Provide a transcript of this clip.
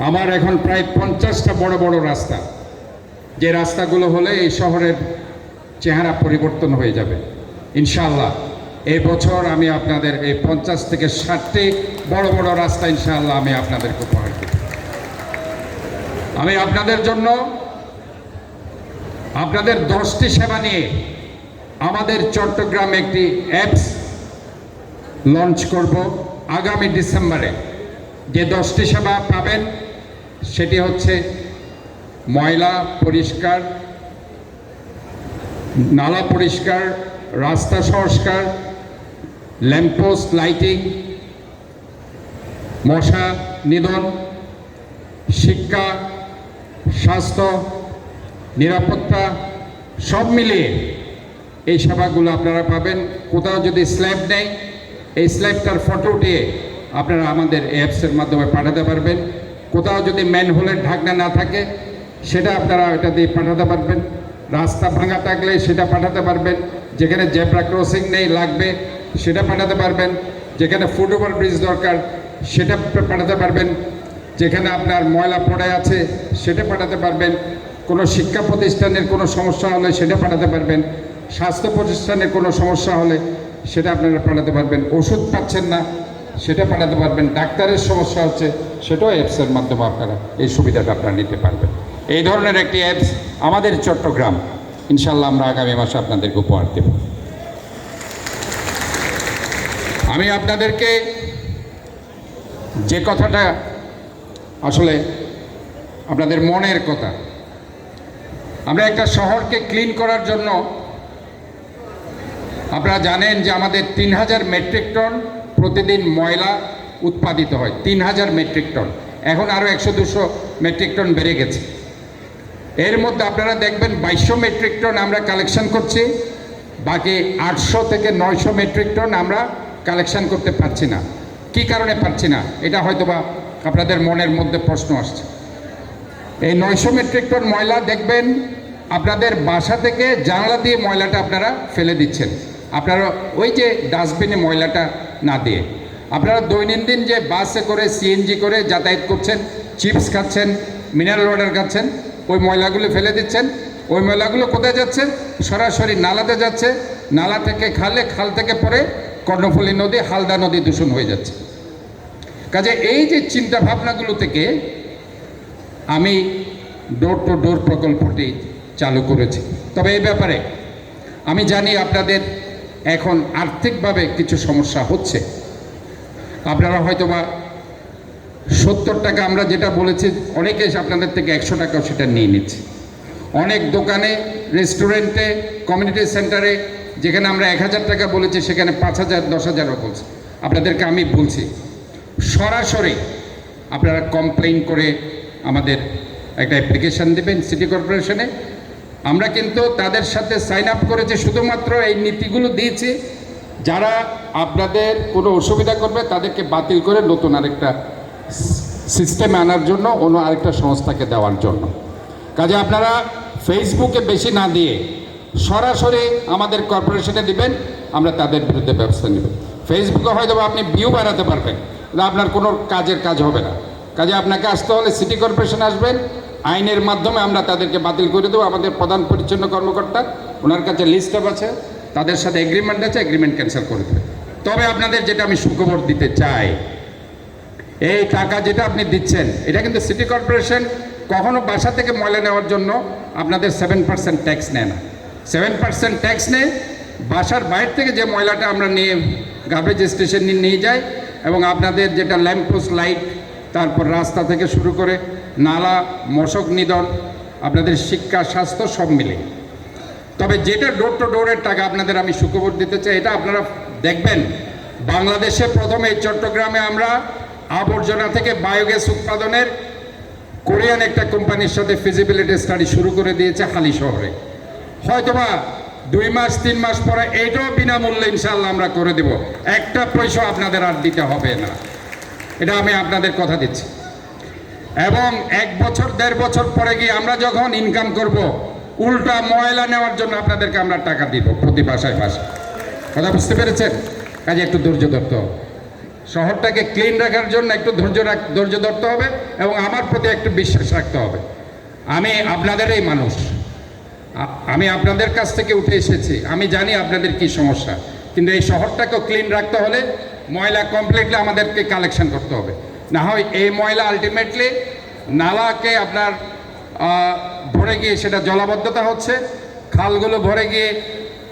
আমার এখন প্রায় 50টা বড় বড় রাস্তা, যে রাস্তাগুলো হলে এই শহরের চেহারা পরিবর্তন হয়ে যাবে ইনশাআল্লাহ। এই বছর আমি আপনাদের এই 50 থেকে 60টি বড় বড় রাস্তা ইনশাআল্লাহ আমি আপনাদেরকে উপহার দেব। আমি আপনাদের জন্য আপনাদের 10টি সেবা নিয়ে আমাদের চট্টগ্রামে একটি অ্যাপস লঞ্চ করব আগামী ডিসেম্বরে। যে 10টি সেবা পাবেন সেটি হচ্ছে ময়লা পরিষ্কার, নালা পরিষ্কার, রাস্তা সংস্কার, ল্যাম্পপোস্ট লাইটিং, মশা নিধন, শিক্ষা, স্বাস্থ্য, নিরাপত্তা, সব মিলিয়ে এই সেবাগুলো আপনারা পাবেন। কোথাও যদি স্ল্যাব নেই, এই স্ল্যাবটার ফটো উঠিয়ে আপনারা আমাদের অ্যাপসের মাধ্যমে পাঠাতে পারবেন। কোথাও যদি ম্যানহোলের ঢাকনা না থাকে সেটা আপনারা এটা দিয়ে পাঠাতে পারবেন। রাস্তা ভাঙা থাকলে সেটা পাঠাতে পারবেন। যেখানে জেব্রা ক্রসিং নেই লাগবে সেটা পাঠাতে পারবেন। যেখানে ফুটওভার ব্রিজ দরকার সেটা পাঠাতে পারবেন। যেখানে আপনার ময়লা পড়ে আছে সেটা পাঠাতে পারবেন। কোনো শিক্ষা প্রতিষ্ঠানের কোনো সমস্যা হলে সেটা পাঠাতে পারবেন। স্বাস্থ্য প্রতিষ্ঠানের কোনো সমস্যা হলে সেটা আপনারা পাঠাতে পারবেন। ওষুধ পাচ্ছেন না সেটা পাঠাতে পারবেন। ডাক্তারের সমস্যা হচ্ছে সেটাও অ্যাপসের মাধ্যমে আপনারা এই সুবিধাটা আপনারা নিতে পারবেন। এই ধরনের একটি অ্যাপস আমাদের চট্টগ্রাম ইনশাল্লাহ আমরা আগামী মাসে আপনাদেরকে উপহার দেব। আমি আপনাদেরকে যে কথাটা আসলে আপনাদের মনের কথা, আমরা একটা শহরকে ক্লিন করার জন্য আপনারা জানেন যে আমাদের 3000 মেট্রিক টন প্রতিদিন ময়লা উৎপাদিত হয়। 3000 মেট্রিক টন, এখন আরও 100-200 মেট্রিক টন বেড়ে গেছে। এর মধ্যে আপনারা দেখবেন 2200 মেট্রিক টন আমরা কালেকশন করছি, বাকি 800 থেকে 900 মেট্রিক টন আমরা কালেকশন করতে পারছি না। কি কারণে পারছি না এটা হয়তোবা আপনাদের মনের মধ্যে প্রশ্ন আসছে। এই 900 মেট্রিক টন ময়লা দেখবেন আপনাদের বাসা থেকে জানলা দিয়ে ময়লাটা আপনারা ফেলে দিচ্ছেন। আপনারা ওই যে ডাস্টবিনে ময়লাটা না দিয়ে আপনারা দৈনন্দিন যে বাসে করে সিএনজি করে যাতায়াত করছেন, চিপস খাচ্ছেন, মিনারেল ওয়াটার খাচ্ছেন, ওই ময়লাগুলো ফেলে দিচ্ছেন। ওই ময়লাগুলো কোথায় যাচ্ছে? সরাসরি নালাতে যাচ্ছে। নালা থেকে খালে, খাল থেকে পরে কর্ণফুলী নদী, হালদা নদী দূষণ হয়ে যাচ্ছে। কাজে এই যে চিন্তা ভাবনাগুলো থেকে আমি ডোর টু ডোর প্রকল্পটি চালু করেছি। তবে এই ব্যাপারে আমি জানি আপনাদের এখন আর্থিকভাবে কিছু সমস্যা হচ্ছে। আপনারা হয়তোবা 70 টাকা আমরা যেটা বলেছি অনেকে আপনাদের থেকে 100 টাকাও সেটা নিয়ে নিচ্ছে। অনেক দোকানে, রেস্টুরেন্টে, কমিউনিটি সেন্টারে যেখানে আমরা 1000 টাকা বলেছি সেখানে 5000, 10,000ও বলছে। আপনাদেরকে আমি বলছি সরাসরি আপনারা কমপ্লেইন করে আমাদের একটা অ্যাপ্লিকেশান দেবেন সিটি কর্পোরেশনে। আমরা কিন্তু তাদের সাথে সাইন আপ করেছি, শুধুমাত্র এই নীতিগুলো দিয়েছি। যারা আপনাদের কোনো অসুবিধা করবে তাদেরকে বাতিল করে নতুন আরেকটা সিস্টেমে আনার জন্য, অন্য আরেকটা সংস্থাকে দেওয়ার জন্য। কাজে আপনারা ফেসবুকে বেশি না দিয়ে সরাসরি আমাদের কর্পোরেশনে দিবেন, আমরা তাদের বিরুদ্ধে ব্যবস্থা নেব। ফেসবুকে হয়তো আপনি ভিউ বাড়াতে পারবেন, আপনার কোনো কাজ হবে না। কাজে আপনাকে আসতে হলে সিটি কর্পোরেশন আসবেন, আইনের মাধ্যমে আমরা তাদেরকে বাতিল করে দেবো। আমাদের প্রধান পরিচ্ছন্ন কর্মকর্তা, ওনার কাছে লিস্ট আছে, তাদের সাথে এগ্রিমেন্ট আছে, এগ্রিমেন্ট ক্যান্সেল করে দেবে। তবে আপনাদের যেটা আমি সুখবর দিতে চাই, এই টাকা যেটা আপনি দিচ্ছেন এটা কিন্তু সিটি কর্পোরেশন কখনো বাসা থেকে ময়লা নেওয়ার জন্য আপনাদের 7% ট্যাক্স নেয় না। 7% ট্যাক্স নেয় বাসার বাইরে থেকে যে ময়লাটা আমরা নিয়ে গার্বেজ স্টেশনে নিয়ে যাই, এবং আপনাদের যেটা ল্যাম্পপোস্ট লাইট, তারপর রাস্তা থেকে শুরু করে নালা, মশক নিধন, আপনাদের শিক্ষা, স্বাস্থ্য সব মিলে। তবে যেটা ডোর টু ডোরের টাকা আপনাদের আমি সুখবর দিতে চাই, এটা আপনারা দেখবেন বাংলাদেশে প্রথমে চট্টগ্রামে আমরা আবর্জনা থেকে বায়োগ্যাস উৎপাদনের কোরিয়ান একটা কোম্পানির সাথে ফিজিবিলিটি স্টাডি শুরু করে দিয়েছে হালি শহরে। হয়তোবা 2 মাস 3 মাস পরে এইটাও বিনামূল্যে ইনশাআল্লাহ আমরা করে দেব। একটা পয়সা আপনাদের আর দিতে হবে না, এটা আমি আপনাদের কথা দিচ্ছি। এবং 1 বছর 1.5 বছর পরে গিয়ে আমরা যখন ইনকাম করব, উল্টা ময়লা নেওয়ার জন্য আপনাদেরকে আমরা টাকা দিব প্রতি বাসায় বাসায়। কথা বুঝতে পেরেছেন? কাজে একটু ধৈর্য ধরতে হবে। শহরটাকে ক্লিন রাখার জন্য একটু ধৈর্য ধরতে হবে এবং আমার প্রতি একটু বিশ্বাস রাখতে হবে। আমি আপনাদেরই মানুষ, আমি আপনাদের কাছ থেকে উঠে এসেছি, আমি জানি আপনাদের কি সমস্যা, কিন্তু এই শহরটাকেও ক্লিন রাখতে হলে ময়লা কমপ্লিটলি আমাদেরকে কালেকশন করতে হবে। না হয় এই ময়লা আলটিমেটলি নালাকে আপনার ভরে গিয়ে সেটা জলাবদ্ধতা হচ্ছে, খালগুলো ভরে গিয়ে